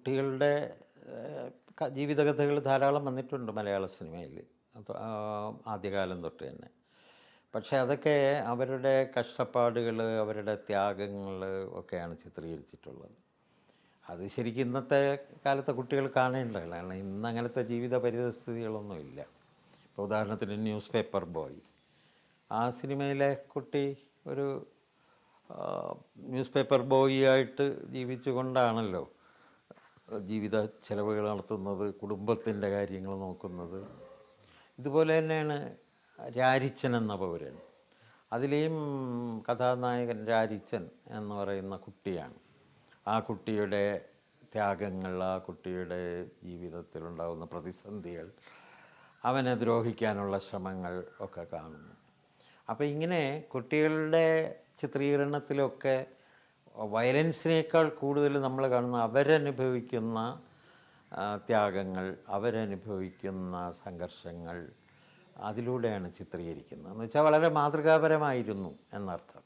കുട്ടികളുടെ ജീവിതകഥകൾ ധാരാളം വന്നിട്ടുണ്ട് മലയാള സിനിമയിൽ. അപ്പോൾ ആദ്യകാലം തൊട്ട് തന്നെ. പക്ഷേ അതൊക്കെ അവരുടെ കഷ്ടപ്പാടുകൾ, അവരുടെ ത്യാഗങ്ങൾ ഒക്കെയാണ് ചിത്രീകരിച്ചിട്ടുള്ളത്. അത് ശരിക്കും ഇന്നത്തെ കാലത്തെ കുട്ടികൾ കാണേണ്ടതാണ്. കാരണം ഇന്ന് അങ്ങനത്തെ ജീവിത പരിതസ്ഥിതികളൊന്നുമില്ല. ഇപ്പോൾ ഉദാഹരണത്തിന് ന്യൂസ് പേപ്പർ ബോയ്, ആ സിനിമയിലെ കുട്ടി ഒരു ന്യൂസ് പേപ്പർ ബോയ് ആയിട്ട് ജീവിച്ചുകൊണ്ടാണല്ലോ ജീവിത ചെലവുകൾ നടത്തുന്നത്, കുടുംബത്തിൻ്റെ കാര്യങ്ങൾ നോക്കുന്നത്. ഇതുപോലെ തന്നെയാണ് രാരിച്ചൻ എന്ന പൗരൻ. അതിലെയും കഥാനായകൻ രാരിച്ചൻ എന്ന് പറയുന്ന കുട്ടിയാണ്. ആ കുട്ടിയുടെ ത്യാഗങ്ങൾ, ആ കുട്ടിയുടെ ജീവിതത്തിലുണ്ടാകുന്ന പ്രതിസന്ധികൾ, അവനെ ദ്രോഹിക്കാനുള്ള ശ്രമങ്ങൾ ഒക്കെ കാണുന്നു. അപ്പോൾ ഇങ്ങനെ കുട്ടികളുടെ ചിത്രീകരണത്തിലൊക്കെ വയലൻസിനേക്കാൾ കൂടുതൽ നമ്മൾ കാണുന്ന അവരനുഭവിക്കുന്ന ത്യാഗങ്ങൾ, അവരനുഭവിക്കുന്ന സംഘർഷങ്ങൾ, അതിലൂടെയാണ് ചിത്രീകരിക്കുന്നത്. എന്ന് വെച്ചാൽ വളരെ മാതൃകാപരമായിരുന്നു എന്നർത്ഥം.